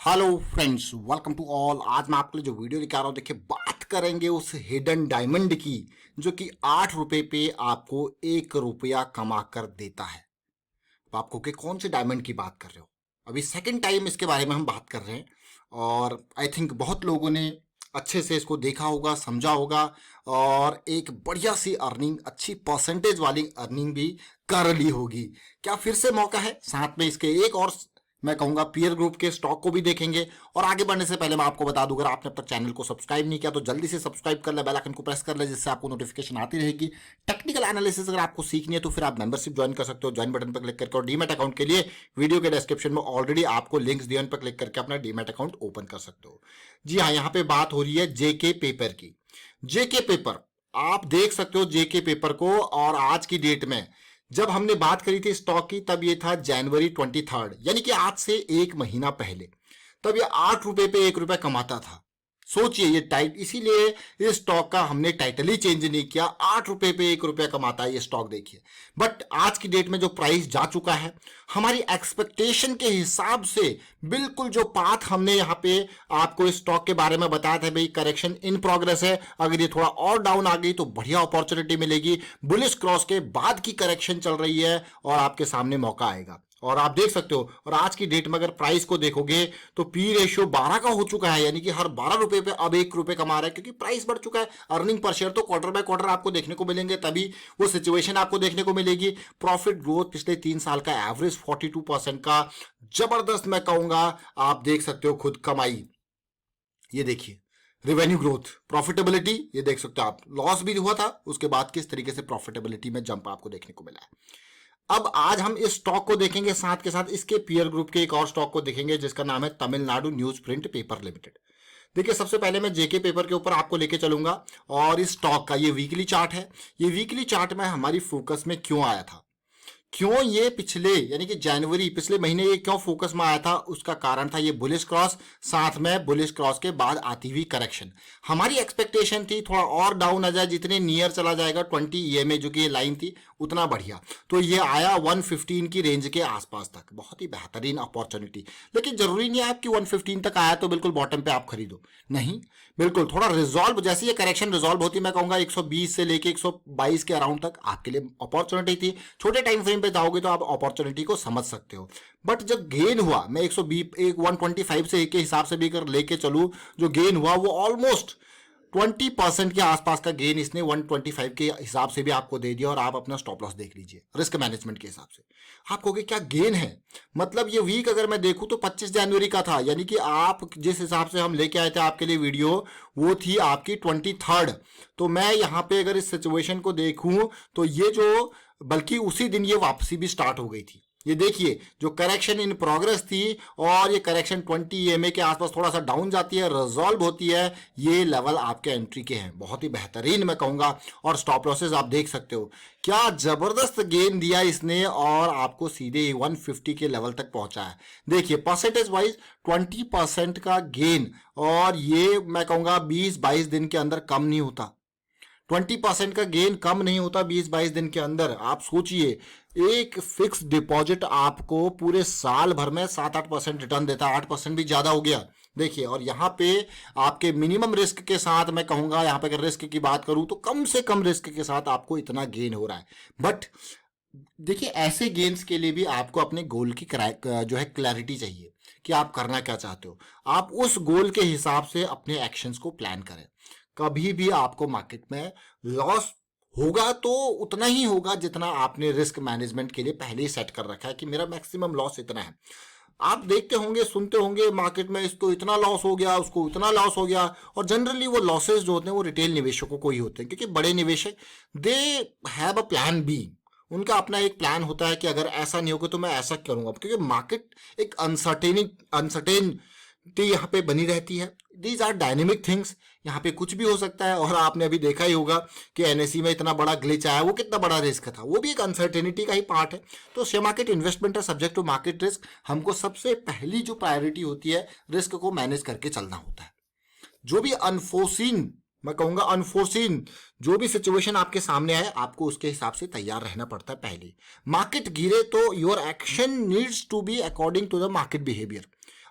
Hello friends, welcome to all. आज मैं आपके लिए जो वीडियो लेकर आ रहा हूँ, देखिए बात करेंगे उस हिडन डायमंड की जो कि 8 रुपए पे आपको 1 रुपया कमा कर देता है। तो आपको कि कौन से डायमंड की बात कर रहे हो? अभी सेकंड टाइम इसके बारे में हम बात कर रहे हैं और आई थिंक बहुत लोगों ने अच्छे से इसको देखा होगा, समझा होगा और एक बढ़िया सी अर्निंग, अच्छी परसेंटेज वाली अर्निंग भी कर ली होगी। क्या फिर से मौका है? साथ में इसके एक और मैं कहूंगा पीयर ग्रुप के स्टॉक को भी देखेंगे। और आगे बढ़ने से पहले मैं आपको बता दूं, अगर आपने अब तक चैनल को सब्सक्राइब नहीं किया तो जल्दी से सब्सक्राइब कर ले, बेल आइकन को प्रेस कर ले, जिससे आपको नोटिफिकेशन आती रहेगी। टेक्निकल एनालिसिस अगर आपको सीखनी है तो फिर आप मेंबरशिप ज्वाइन कर सकते हो। ज्वाइन बटन पर क्लिक करके, और डीमैट अकाउंट के लिए वीडियो के डिस्क्रिप्शन में ऑलरेडी आपको लिंक्स दिए, उन पर क्लिक करके अपना डीमैट अकाउंट ओपन कर सकते हो। जी हाँ, यहाँ पे बात हो रही है जेके पेपर की। जेके पेपर आप देख सकते हो, जेके पेपर को। और आज की डेट में जब हमने बात करी थी स्टॉक की, तब ये था जनवरी 23, यानी कि आज से 1 महीना पहले। तब ये 8 रुपए पे 1 रुपया कमाता था। सोचिए, ये टाइट, इसीलिए इस स्टॉक का हमने टाइटल ही चेंज नहीं किया। 8 रुपए पे 1 रुपया कमाता है ये स्टॉक, देखिए। बट आज की डेट में जो प्राइस जा चुका है, हमारी एक्सपेक्टेशन के हिसाब से बिल्कुल जो पाथ हमने यहाँ पे आपको इस स्टॉक के बारे में बताया था, भाई करेक्शन इन प्रोग्रेस है, अगर ये थोड़ा और डाउन आ गई तो बढ़िया अपॉर्चुनिटी मिलेगी। बुलिश क्रॉस के बाद की करेक्शन चल रही है और आपके सामने मौका आएगा। और आप देख सकते हो, और आज की डेट में अगर प्राइस को देखोगे तो पी रेशियो 12 का हो चुका है, यानी कि हर 12 रुपए पे अब 1 रुपए कमा रहा है, क्योंकि प्राइस बढ़ चुका है। अर्निंग पर शेयर तो क्वार्टर बाय क्वार्टर आपको देखने को मिलेंगे, तभी वो सिचुएशन आपको देखने को मिलेगी। प्रॉफिट ग्रोथ पिछले 3 साल का एवरेज 42% का जबरदस्त, मैं कहूंगा। आप देख सकते हो खुद कमाई, ये देखिए रेवेन्यू ग्रोथ, प्रॉफिटेबिलिटी, ये देख सकते हो आप। लॉस भी हुआ था, उसके बाद किस तरीके से प्रॉफिटेबिलिटी में जंप आपको देखने को मिला है। अब आज हम इस स्टॉक को देखेंगे, साथ के साथ इसके पीयर ग्रुप के एक और स्टॉक को देखेंगे जिसका नाम है Tamil Nadu news print paper limited. देखिए, सबसे पहले मैं जेके पेपर के ऊपर आपको लेके चलूंगा और इस स्टॉक का ये वीकली चार्ट है। ये वीकली चार्ट में हमारी फोकस में क्यों आया था, क्यों ये पिछले यानी कि जनवरी पिछले महीने ये क्यों फोकस में आया था, उसका कारण था ये बुलिश क्रॉस, साथ में बुलिश क्रॉस के बाद आती हुई करेक्शन। हमारी एक्सपेक्टेशन थी थोड़ा और डाउन आ जाए, जितने नियर चला जाएगा 20 ईएमए जो कि ये लाइन थी, उतना बढ़िया। तो ये आया 115 की रेंज के आसपास तक, बहुत ही बेहतरीन अपॉर्चुनिटी। लेकिन जरूरी नहीं है आपकी 115 तक आया तो बिल्कुल बॉटम पे आप खरीदो, नहीं। बिल्कुल थोड़ा रिजॉल्व, जैसे ये करेक्शन रिजॉल्व होती, मैं कहूंगा 120 से लेके 122 के अराउंड तक आपके लिए अपॉर्चुनिटी थी। छोटे टाइम फ्रेम पे जाओगे तो आप अपॉर्चुनिटी को समझ सकते हो। बट जब गेन हुआ, मैं 125 से के हिसाब से भी अगर लेके चलूं, जो गेन हुआ वो ऑलमोस्ट 20% के आसपास का गेन इसने 125 के हिसाब से भी आपको दे दिया। और आप अपना स्टॉप लॉस देख लीजिए रिस्क मैनेजमेंट के हिसाब से। आप कहोगे क्या गेन है? मतलब ये वीक अगर मैं देखूं तो 25 जनवरी का था, यानी कि आप जिस हिसाब से हम लेके आए थे आपके लिए वीडियो, वो थी आपकी 23। तो मैं यहाँ पे अगर इस सिचुएशन को देखूं तो ये जो, बल्कि उसी दिन ये वापसी भी स्टार्ट हो गई थी। ये देखिए, जो करेक्शन इन प्रोग्रेस थी और ये करेक्शन 20 ईएमए के आसपास थोड़ा सा डाउन जाती है, रिजॉल्व होती है, ये लेवल आपके एंट्री के हैं, बहुत ही बेहतरीन मैं कहूंगा। और स्टॉप लॉसेस आप देख सकते हो, क्या जबरदस्त गेन दिया इसने और आपको सीधे 150 के लेवल तक पहुंचा है। देखिए परसेंटेज वाइज 20% का गेन, और ये मैं कहूंगा 20-22 दिन के अंदर कम नहीं होता। 20% का गेन कम नहीं होता 20-22 दिन के अंदर। आप सोचिए, एक फिक्स डिपॉजिट आपको पूरे साल भर में 7-8% रिटर्न देता है, 8% भी ज्यादा हो गया। देखिए, और यहाँ पे आपके मिनिमम रिस्क के साथ, मैं कहूंगा यहाँ पे अगर रिस्क की बात करूं तो कम से कम रिस्क के साथ आपको इतना गेन हो रहा है। बट देखिए, ऐसे गेन्स के लिए भी आपको अपने गोल की जो है क्लैरिटी चाहिए कि आप करना क्या चाहते हो। आप उस गोल के हिसाब से अपने एक्शंस को प्लान करें। कभी भी आपको मार्केट में लॉस होगा तो उतना ही होगा जितना आपने रिस्क मैनेजमेंट के लिए पहले ही सेट कर रखा है कि मेरा मैक्सिमम लॉस इतना है। आप देखते होंगे, सुनते होंगे मार्केट में, इसको इतना लॉस हो गया, उसको इतना लॉस हो गया। और जनरली वो लॉसेस जो होते हैं वो रिटेल निवेशकों को ही होते हैं, क्योंकि बड़े निवेशक they have a plan B. उनका अपना एक प्लान होता है कि अगर ऐसा नहीं होगा तो मैं ऐसा करूंगा, क्योंकि मार्केट एक अनसर्टेन यहाँ पे बनी रहती है। दीज आर डायनेमिक थिंग्स, यहाँ पे कुछ भी हो सकता है। और आपने अभी देखा ही होगा कि एनएसई में इतना बड़ा ग्लिच आया, वो कितना बड़ा रिस्क था, वो भी एक अनसर्टेनिटी का ही पार्ट है। तो शेयर मार्केट इन्वेस्टमेंट है सब्जेक्ट टू मार्केट रिस्क। हमको सबसे पहली जो प्रायोरिटी होती है, रिस्क को मैनेज करके चलना होता है। जो भी अनफोर्सीन, मैं कहूंगा अनफोर्सीन, जो भी सिचुएशन आपके सामने आए, आपको उसके हिसाब से तैयार रहना पड़ता है। पहले मार्केट गिरे तो your action needs to be according to the market behaviour.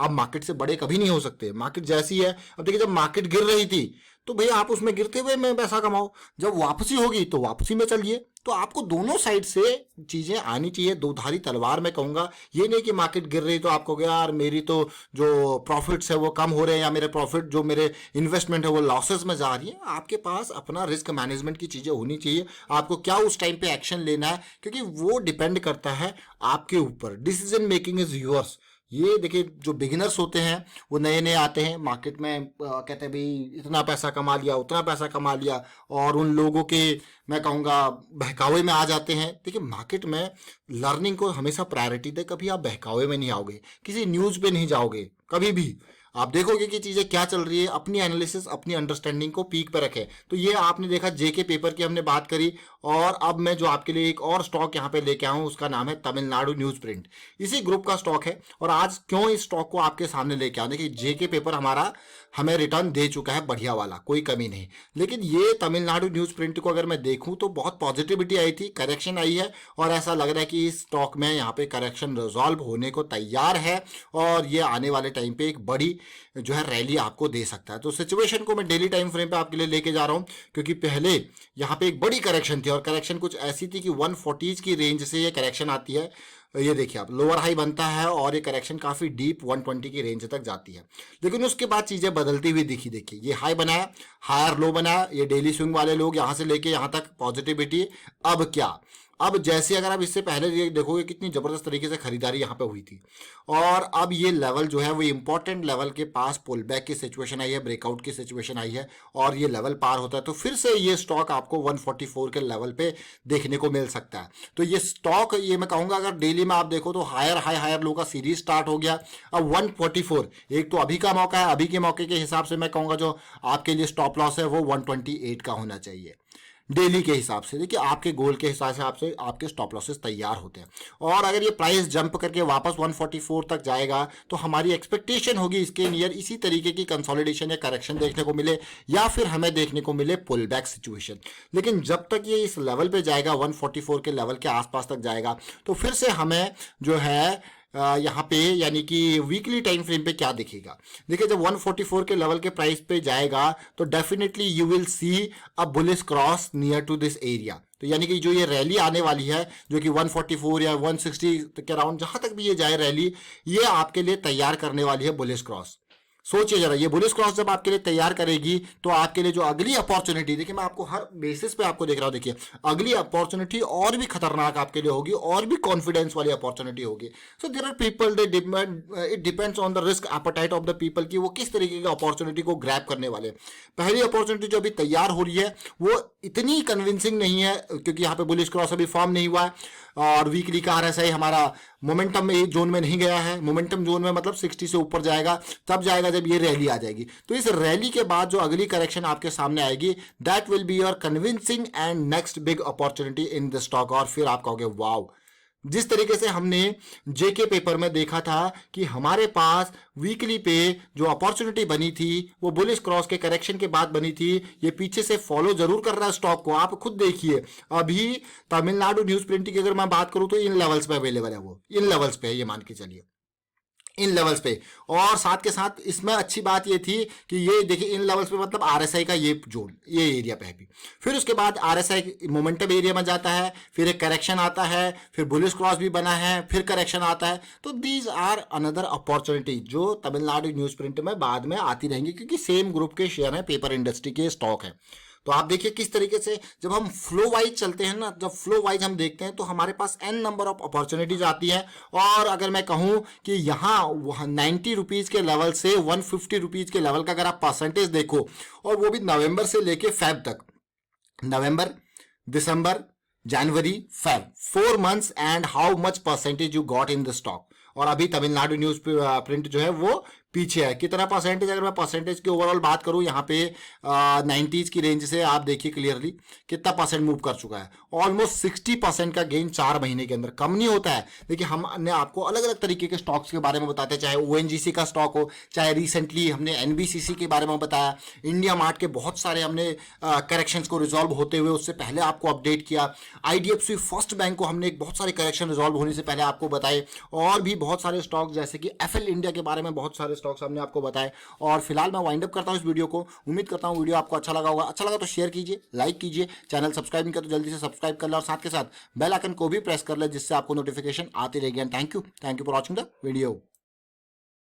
आप मार्केट से बड़े कभी नहीं हो सकते। मार्केट जैसी है, अब देखिए जब मार्केट गिर रही थी तो भैया आप उसमें गिरते हुए में पैसा कमाओ, जब वापसी होगी तो वापसी में चलिए। तो आपको दोनों साइड से चीजें आनी चाहिए, दो धारी तलवार मैं कहूंगा। ये नहीं कि मार्केट गिर रही तो आप कहोगे यार मेरी तो जो प्रॉफिट्स है वो कम हो रहे हैं, या मेरे प्रॉफिट जो मेरे इन्वेस्टमेंट है वो लॉसेस में जा रही है। आपके पास अपना रिस्क मैनेजमेंट की चीजें होनी चाहिए, आपको क्या उस टाइम पे एक्शन लेना है, क्योंकि वो डिपेंड करता है आपके ऊपर। Decision making is yours. ये देखिए जो बिगिनर्स होते हैं वो नए नए आते हैं मार्केट में, कहते हैं भाई इतना पैसा कमा लिया उतना पैसा कमा लिया, और उन लोगों के मैं कहूँगा बहकावे में आ जाते हैं। देखिए मार्केट में लर्निंग को हमेशा प्रायोरिटी दे, कभी आप बहकावे में नहीं आओगे, किसी न्यूज़ पे नहीं जाओगे कभी भी। आप देखोगे कि चीज़ें क्या चल रही है, अपनी एनालिसिस अपनी अंडरस्टैंडिंग को पीक पर रखें। तो ये आपने देखा जेके पेपर की हमने बात करी, और अब मैं जो आपके लिए एक और स्टॉक यहाँ पे लेके आऊँ उसका नाम है तमिलनाडु न्यूज प्रिंट। इसी ग्रुप का स्टॉक है, और आज क्यों इस स्टॉक को आपके सामने लेके आऊँ, देखिए जेके पेपर हमारा हमें रिटर्न दे चुका है बढ़िया वाला, कोई कमी नहीं। लेकिन ये तमिलनाडु न्यूज प्रिंट को अगर मैं देखूं तो बहुत पॉजिटिविटी आई थी, करेक्शन आई है, और ऐसा लग रहा है कि इस स्टॉक में यहाँ पे करेक्शन रिजॉल्व होने को तैयार है, और ये आने वाले टाइम पे एक बड़ी जो है रैली आपको दे सकता है। तो सिचुएशन को मैं डेली टाइम फ्रेम पे आपके लिए लेके जा रहा हूँ, क्योंकि पहले यहाँ पे एक बड़ी करेक्शन थी, और करेक्शन कुछ ऐसी थी कि 140 की रेंज से ये करेक्शन आती है। ये देखिए आप लोअर हाई बनता है, और ये करेक्शन काफी डीप 120 की रेंज तक जाती है, लेकिन उसके बाद चीजें बदलती हुई दिखी। देखिए ये हाई बनाया, हायर लो बनाया, ये डेली स्विंग वाले लोग यहां से लेके यहां तक पॉजिटिविटी। अब क्या, अब जैसे अगर आप इससे पहले ये देखोगे कितनी जबरदस्त तरीके से खरीदारी यहाँ पे हुई थी, और अब ये लेवल जो है वो इंपॉर्टेंट लेवल के पास पुल बैक की सिचुएशन आई है, ब्रेकआउट की सिचुएशन आई है, और ये लेवल पार होता है तो फिर से ये स्टॉक आपको 144 के लेवल पे देखने को मिल सकता है। तो ये स्टॉक, ये मैं कहूंगा अगर डेली में आप देखो तो हायर हाई हायर लो का सीरीज स्टार्ट हो गया। अब 144 एक तो अभी का मौका है, अभी के मौके के हिसाब से मैं कहूंगा जो आपके लिए स्टॉप लॉस है वो 128 का होना चाहिए डेली के हिसाब से। देखिए आपके गोल के हिसाब से आपके स्टॉप लॉसेस तैयार होते हैं, और अगर ये प्राइस जंप करके वापस 144 तक जाएगा तो हमारी एक्सपेक्टेशन होगी इसके नियर इसी तरीके की कंसोलिडेशन या करेक्शन देखने को मिले, या फिर हमें देखने को मिले पुल बैक सिचुएशन। लेकिन जब तक ये इस लेवल पे जाएगा, 144 के लेवल के आसपास तक जाएगा, तो फिर से हमें जो है यहाँ पे यानी कि वीकली टाइम फ्रेम पे क्या दिखेगा। देखिए जब 144 के लेवल के प्राइस पे जाएगा तो definitely you will see a bullish cross near to this area. तो यानी कि जो ये रैली आने वाली है जो कि 144 या 160 के अराउंड जहां तक भी ये जाए रैली, ये आपके लिए तैयार करने वाली है बुलिश क्रॉस। सोचिए जरा, ये बुलिश क्रॉस जब आपके लिए तैयार करेगी तो आपके लिए जो अगली अपॉर्चुनिटी, देखिए मैं आपको हर बेसिस पे आपको देख रहा हूं, देखिए अगली अपॉर्चुनिटी और भी खतरनाक आपके लिए होगी, और भी कॉन्फिडेंस वाली अपॉर्चुनिटी होगी। So there are people they depend, it depends on the risk appetite of the people कि वो किस तरीके की अपॉर्चुनिटी को ग्रैब करने वाले। पहली अपॉर्चुनिटी जो अभी तैयार हो रही है वो इतनी कन्विंसिंग नहीं है, क्योंकि यहाँ पे बुलिश क्रॉस अभी फॉर्म नहीं हुआ है, और वीकली का आरएसआई हमारा मोमेंटम में जोन में नहीं गया है। मोमेंटम जोन में मतलब 60 से ऊपर जाएगा, तब जाएगा जब ये रैली आ जाएगी। तो इस रैली के बाद जो अगली करेक्शन आपके सामने आएगी, that will be your convincing and next big opportunity in the stock. और फिर आप कहोगे वाओ, जिस तरीके से हमने जेके पेपर में देखा था कि हमारे पास वीकली पे जो अपॉर्चुनिटी बनी थी वो बुलिश क्रॉस के करेक्शन के बाद बनी थी, ये पीछे से फॉलो जरूर कर रहा है स्टॉक को। आप खुद देखिए अभी तमिलनाडु न्यूज प्रिंट की अगर मैं बात करूं तो इन लेवल्स पे अवेलेबल है, वो इन लेवल्स पे है, ये मान के चलिए इन लेवल्स पे। और साथ के साथ इसमें अच्छी बात ये थी कि ये देखिए इन लेवल्स पे मतलब आरएसआई का ये जोन, ये एरिया पे है भी। फिर उसके बाद आरएसआई मोमेंटम एरिया में जाता है, फिर एक करेक्शन आता है, फिर बुलिश क्रॉस भी बना है, फिर करेक्शन आता है। तो दीज आर अनदर अपॉर्चुनिटी जो तमिलनाडु न्यूज प्रिंट में बाद में आती रहेंगी, क्योंकि सेम ग्रुप के शेयर हैं, पेपर इंडस्ट्री के स्टॉक है। तो आप देखिए किस तरीके से जब हम फ्लो वाइज चलते हैं ना, जब फ्लो वाइज हम देखते हैं तो हमारे पास एन नंबर ऑफ अपॉर्चुनिटीज आती हैं। और अगर मैं कहूं कि यहाँ 90 रुपीज के लेवल से 150 रुपीज के लेवल का अगर आप परसेंटेज देखो, और वो भी नवंबर से लेके फेब तक, नवंबर, दिसंबर, जनवरी, Feb, 4 months, and how much percentage you got in the stock. और अभी तमिलनाडु न्यूज प्रिंट जो है वो पीछे है। कितना परसेंटेज, अगर मैं परसेंटेज की ओवरऑल बात करूं यहाँ पे 90s की रेंज से आप देखिए क्लियरली कितना परसेंट मूव कर चुका है। ऑलमोस्ट 60% का गेन 4 महीने के अंदर, कम नहीं होता है। देखिए हमने आपको अलग अलग तरीके के स्टॉक्स के बारे में बताते हैं, चाहे ओएनजीसी का स्टॉक हो, चाहे रिसेंटली हमने एनबीसीसी के बारे में बताया, इंडिया मार्ट के बहुत सारे हमने करेक्शंस को रिजॉल्व होते हुए उससे पहले आपको अपडेट किया, आईडीएफसी फर्स्ट बैंक को हमने बहुत सारे करेक्शन रिजॉल्व होने से पहले आपको बताए, और भी बहुत सारे स्टॉक्स जैसे कि एफएल इंडिया के बारे में बहुत सारे स्टॉक्स हमने आपको बताए। और फिलहाल मैं वाइंड अप करता हूँ इस वीडियो को। उम्मीद करता हूँ वीडियो आपको अच्छा लगा होगा। अच्छा लगा तो शेयर कीजिए, लाइक कीजिए, चैनल सब्सक्राइब नहीं कर तो जल्दी से सब्सक्राइब कर ले और साथ के साथ बेल आइकन को भी प्रेस कर ले, जिससे आपको नोटिफिकेशन आती रहेगी। And thank you for watching the video.